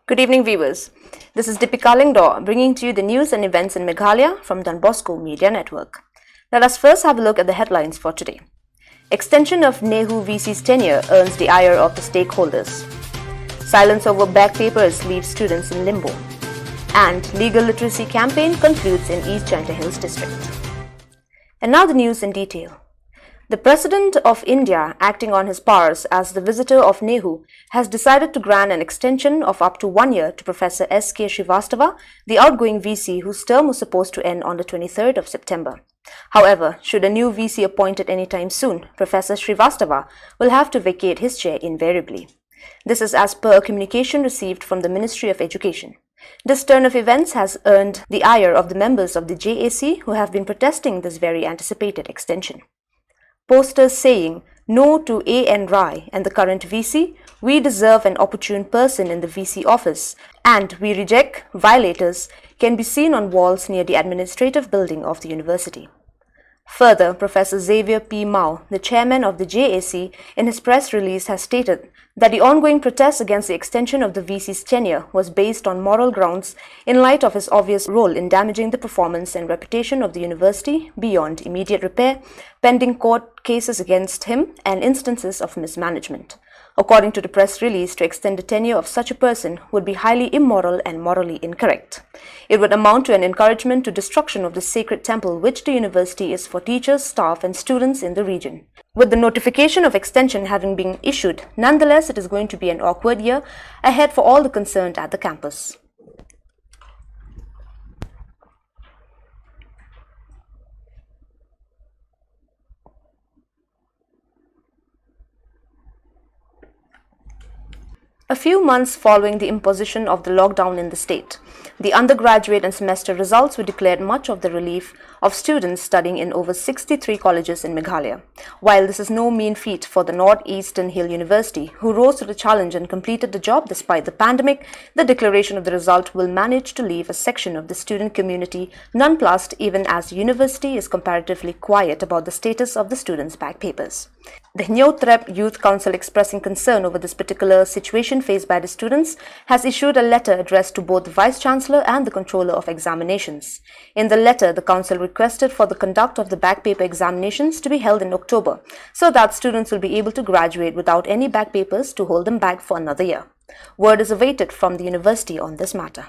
Good evening, viewers. This is Deepika Lingdor bringing to you the news and events in Meghalaya from the Bosco Media Network. Let us first have a look at the headlines for today. Extension of Nehu VC's tenure earns the ire of the stakeholders. Silence over back papers leaves students in limbo. And legal literacy campaign concludes in East Jaintia Hills district. And now the news in detail. The President of India, acting on his powers as the visitor of Nehu, has decided to grant an extension of up to 1 year to Professor S.K. Srivastava, the outgoing VC whose term was supposed to end on the 23rd of September. However, should a new VC appointed anytime soon, Professor Srivastava will have to vacate his chair invariably. This is as per a communication received from the Ministry of Education. This turn of events has earned the ire of the members of the JAC who have been protesting this very anticipated extension. Posters saying, "No to A.N. Rai and the current VC, we deserve an opportune person in the VC office, and we reject violators," can be seen on walls near the administrative building of the university. Further, Professor Xavier P. Mao, the chairman of the JAC, in his press release has stated that the ongoing protest against the extension of the VC's tenure was based on moral grounds in light of his obvious role in damaging the performance and reputation of the university beyond immediate repair, pending court cases against him and instances of mismanagement. According to the press release, to extend the tenure of such a person would be highly immoral and morally incorrect. It would amount to an encouragement to destruction of the sacred temple which the university is for teachers, staff and students in the region. With the notification of extension having been issued, nonetheless it is going to be an awkward year ahead for all the concerned at the campus. A few months following the imposition of the lockdown in the state, the undergraduate and semester results were declared, much of the relief of students studying in over 63 colleges in Meghalaya. While this is no mean feat for the Northeastern Hill University, who rose to the challenge and completed the job despite the pandemic, the declaration of the result will manage to leave a section of the student community nonplussed, even as the university is comparatively quiet about the status of the students' back papers. The Hnyotrep Youth Council, expressing concern over this particular situation faced by the students, has issued a letter addressed to both the Vice-Chancellor and the Controller of Examinations. In the letter, the Council requested for the conduct of the back paper examinations to be held in October, so that students will be able to graduate without any back papers to hold them back for another year. Word is awaited from the university on this matter.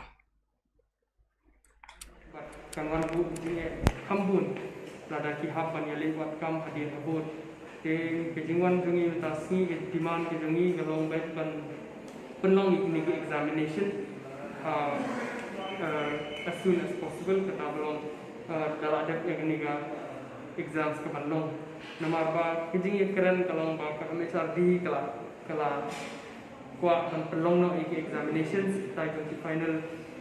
Kejingan jungi tasni demand kejungi galong baik penlong ini examination as soon as possible kita belum dalam ada exams ke penlong nomor ba kejingi keren kalau ba kami sardi kala kuat dan penlong no examinations kita jadi final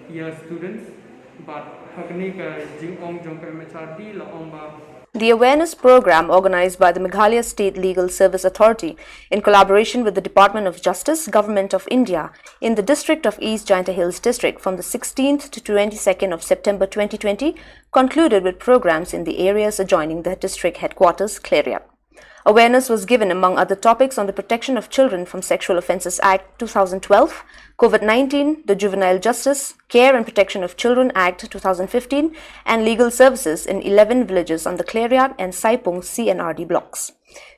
year students but hakni ke jingong jong kami sardi la ba. The awareness program organized by the Meghalaya State Legal Service Authority in collaboration with the Department of Justice, Government of India in the district of East Jaintia Hills district from the 16th to 22nd of September 2020 concluded with programs in the areas adjoining the district headquarters, Clariat. Awareness was given among other topics on the Protection of Children from Sexual Offences Act 2012, COVID-19, the Juvenile Justice, Care and Protection of Children Act 2015 and legal services in 11 villages on the Clariat and Saipung CNRD blocks.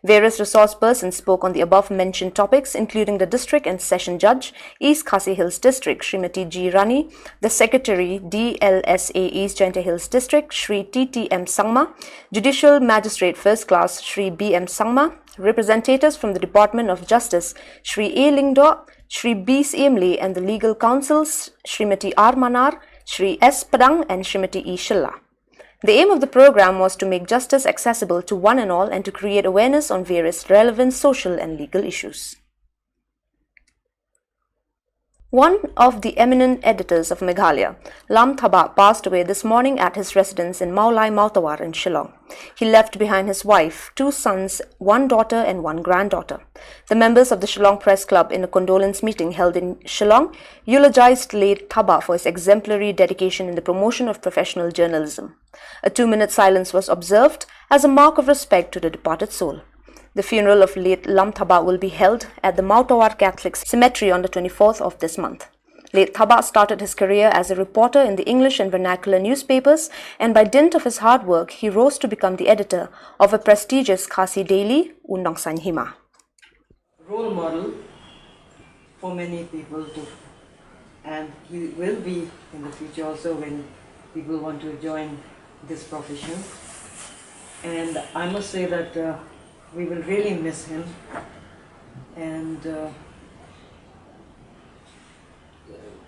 Various resource persons spoke on the above-mentioned topics, including the District and Session Judge, East Khasi Hills District, Srimati G. Rani, the Secretary, DLSA East Jaintia Hills District, Shri T.T.M. Sangma, Judicial Magistrate First Class, Shri B.M. Sangma, representatives from the Department of Justice, Shri A. Lingdo, Shri B. Siemli, and the legal counsels, Srimati R. Manar, Shri S. Padang, and Srimati E. Shilla. The aim of the program was to make justice accessible to one and all and to create awareness on various relevant social and legal issues. One of the eminent editors of Meghalaya, Lam Thaba, passed away this morning at his residence in Maulai Mautawar in Shillong. He left behind his wife, 2 sons, 1 daughter and 1 granddaughter. The members of the Shillong Press Club, in a condolence meeting held in Shillong, eulogized late Thaba for his exemplary dedication in the promotion of professional journalism. A 2-minute silence was observed as a mark of respect to the departed soul. The funeral of late Lam Thaba will be held at the Mautawar Catholic Cemetery on the 24th of this month. Late Thaba started his career as a reporter in the English and vernacular newspapers, and by dint of his hard work, he rose to become the editor of a prestigious Khasi daily, Undang Sanhima. Role model for many people too, and he will be in the future also when people want to join this profession. And I must say that we will really miss him, and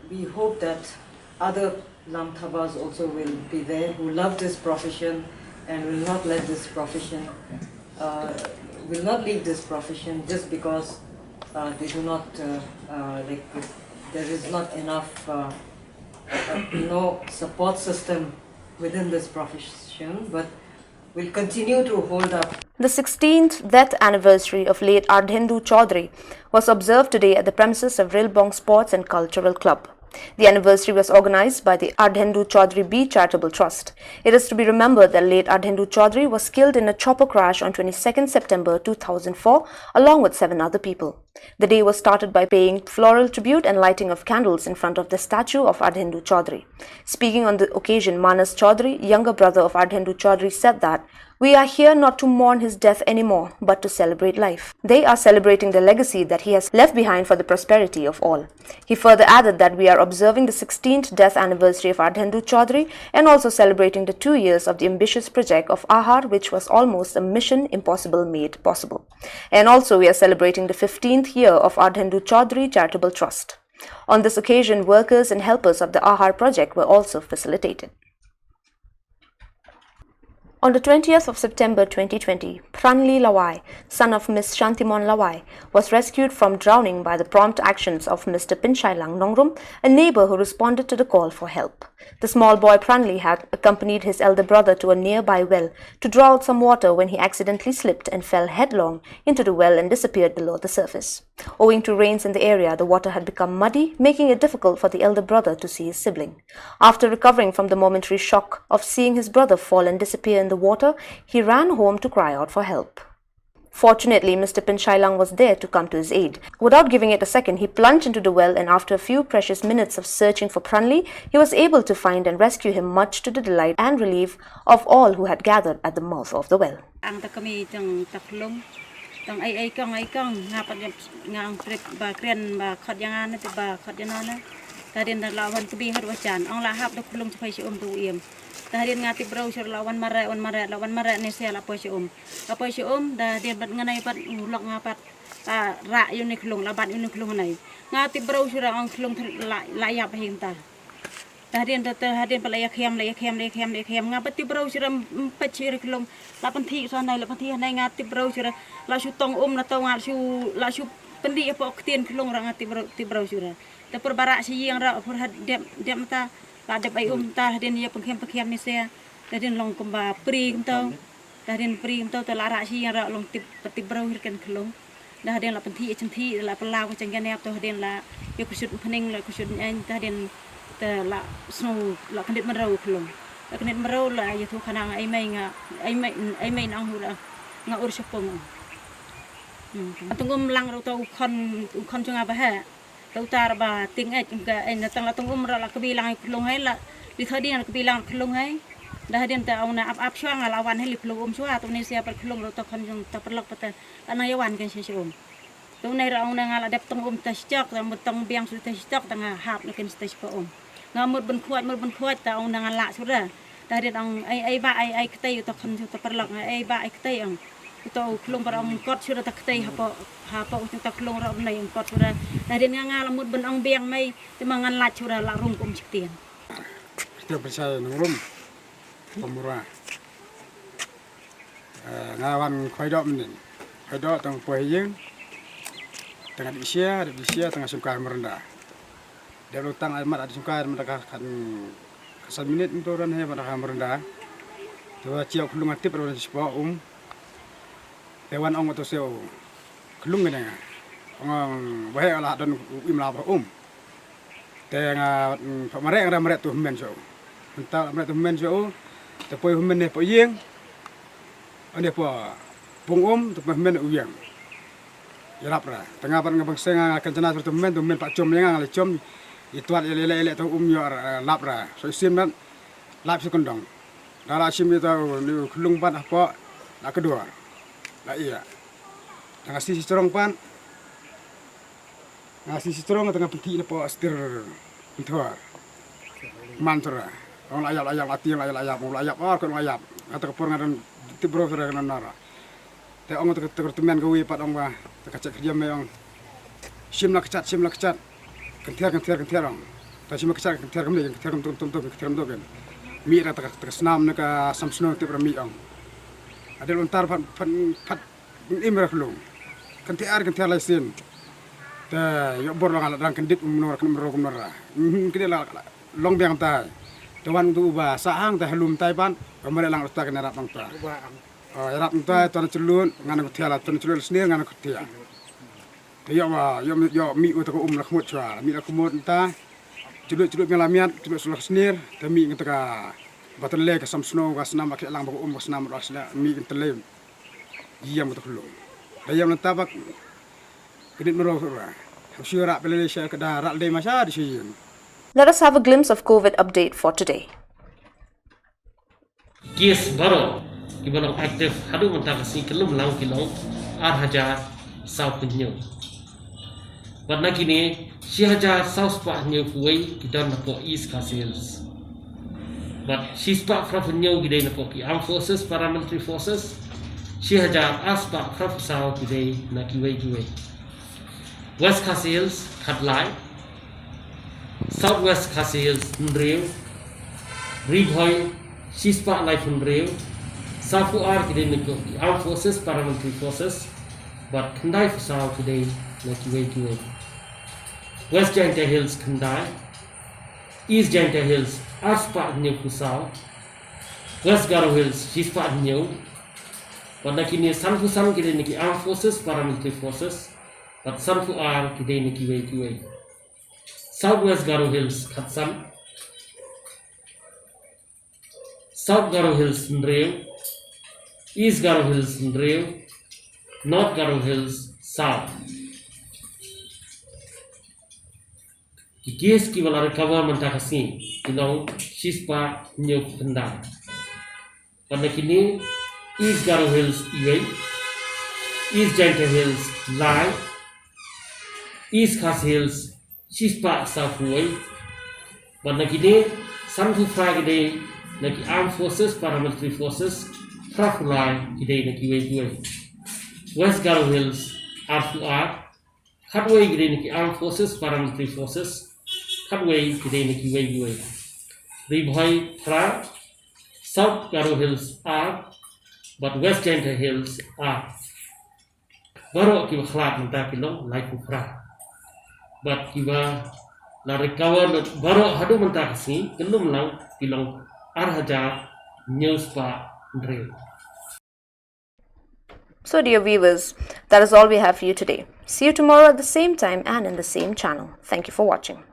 we hope that other Lam Thabas also will be there who love this profession and will not let this profession will not leave this profession just because they do not there is not enough support system within this profession, but will continue to hold up. The 16th death anniversary of late Ardhendu Chaudhary was observed today at the premises of Rilbong Sports and Cultural Club. The anniversary was organized by the Ardhendu Chaudhary B Charitable Trust. It is to be remembered that late Ardhendu Chaudhary was killed in a chopper crash on 22nd September 2004 along with 7 other people. The day was started by paying floral tribute and lighting of candles in front of the statue of Ardhendu Chaudhary. Speaking on the occasion, Manas Chaudhary, younger brother of Ardhendu Chaudhary, said that we are here not to mourn his death anymore, but to celebrate life. They are celebrating the legacy that he has left behind for the prosperity of all. He further added that we are observing the 16th death anniversary of Ardhendu Chaudhary and also celebrating the 2 years of the ambitious project of Ahar, which was almost a mission impossible made possible. And also we are celebrating the 15th year of Ardhendu Chaudhary Charitable Trust. On this occasion, workers and helpers of the Ahar project were also facilitated. On the 20th of September 2020, Pranli Lawai, son of Miss Shantimon Lawai, was rescued from drowning by the prompt actions of Mr. Pinchailang Nongrum, a neighbor who responded to the call for help. The small boy Pranli had accompanied his elder brother to a nearby well to draw out some water when he accidentally slipped and fell headlong into the well and disappeared below the surface. Owing to rains in the area, the water had become muddy, making it difficult for the elder brother to see his sibling. After recovering from the momentary shock of seeing his brother fall and disappear in the water, he ran home to cry out for help. Fortunately, Mr. Pinchailang was there to come to his aid. Without giving it a second, he plunged into the well, and after a few precious minutes of searching for Pranli, he was able to find and rescue him, much to the delight and relief of all who had gathered at the mouth of the well. Dahil ngati browser lawan mare ni siya lapo si dahil bat nganay pat ulok ngapat ra yun ni klong laban yun ni klong nay ngati browser ang klong layap hinta dahil pala yakyam ngapat ti browser pachir klong lapan thi so nay ngati browser la su tong na tong la su pendi po ktien klong ra ngati ti browser ta perbara si yang ra for dem ta ada bay tah din ya pengkem ni saya dan long kumba pri kumtau dan pri kumtau ta lara si ra long tip brau hirkan kelong dah den la penti centi la pelaw cenggan ya to den la ya kusut pening la kusut an ta den ta la snow la kendit merau kelong la kendit merau la ya tu kanang ai mai nang hura nga ur sepong tungum lang ro tau kon jong apa ha tau tar ba ting ai ka ai na tang la tungum ra la kebilang kelong hai la di thadi na kebilang kelong hai dah den ta au na ap syang lawan hai li kelong swa tu ni sia par kelong ro ta kon jong ta perlok pata ana yawan kan sia om tu nei ra au na ngala dep tungum ta stok ta mutong biang su ta stok ta nga hap na kan sta pa om ngamut ben khuat ta au na ngala sura dah den ang ai ai ktai ta kon ta perlok ai ba ai ktai ang ito klong para ang kot sura ta ktai hapa usung ta klong ra nay ang kot sura dari nga lamut ben ang biang may timangan lat sura la rung kum siktian kita percaya nungrum pemurah ngawan khoidok men khoidok tang poyeng tengah disia tengah sungkai merendah dia lutang almat ada sungkai mereka kan kesan minit untuk orang he mereka merendah dua ciok klung atip orang sebuah Dewan ong atau seo kelung ni nga ong bahe ala don imla ba te nga pamare tu men so mental mare tu men so te poi men ne po yeng ane po pung tu men uyang yarap ra tengah pan ngabang senga kan cena tu men pak com yang ala com Ituat ele tu yo lapra. So sim dan lap sekondong. Dala sim itu ni kelung pan apa nak kedua. Lah iya. Tengah sisi corong pan. Ngasih si corong tengah peti apa setir entuar. Mantra. Orang layap lati layap mau layap kan layap. Kata kepor ngaran tibro fira kan nara. Te ong te temen gawe pat ong ba. Te kacak kerja me ong. Sim la kecat. Kentiar ong. Ta sim kecat kentiar tum kan. Mi ra ta senam ne ka samsno te mi ong. Ada lontar pat imra klung. Kentiar laisin. Ta yo bor lang alat rang kendit menor nara. Kini la long biang tai. Tuan tu ubah sahang teh halum tai pan, kembali lang ustak nerap bang ta. Oh, nerap tai tuan celun ngana kutia lah, tuan celun sendiri ngana kutia. Yo mi utak lakmut cua, mi lakmut ta. Celuk melamiat, celuk sulak sendiri, tapi ngata batan le kasam snow kasnam akil lang baku kasnam rasna mi ngtele. Iya mutak lu. Dayam nantabak kedit merokra. Syura pelele sya kada rak de masa di sini. Let us have a glimpse of COVID update for today. Case baru kibalong aktif hadu mentang si kelum lang kilong 8,000 South New. Pada kini 6,000 South Pak New kuai kita nak East Castles. But she's Pak from New kita nak Armed Forces, Paramilitary Forces. 6,000 Aspak from South kita nak kuai. West Castles Khatlai. Southwest Castles Nreu, Righoy, Shispa Life Nreu, Safu R today Armed Forces, Paramilitary Forces, but Kandai for South today, Nakiway. West Janta Hills Kandai, East Janta Hills, Arspa New Kusau, West Garo Hills, Shispa New, but Nakini Sanfu San today Niki Armed Forces, Paramilitary Forces, but Sanfu R today Nakiway. Southwest Garo Hills Khatsan, South Garo Hills Nreu, East Garo Hills Nreu, North Garo Hills South. The case ki wala recover mantakasi kilong Shispa New Kendang. Pada kini East Garo Hills Iway, East Janta Hills Lai, East Khas Hills Shispa Southway, but nakini Sanfu Friday naki Armed Forces, Paramilitary Forces, Trafulai today naki way. West Garo Hills R2R, Cutway today naki Armed Forces, Paramilitary Forces, Cutway today naki way. Ribhoi Fra, South Garo Hills R, but West Janta Hills R. Baru kiba khalat mentah kilong Laifu Fra. But kiba la recover baru hadu mentah kasi kelum lang kilong 8,000 news pa Nreu. So dear viewers, that is all we have for you today. See you tomorrow at the same time and in the same channel. Thank you for watching.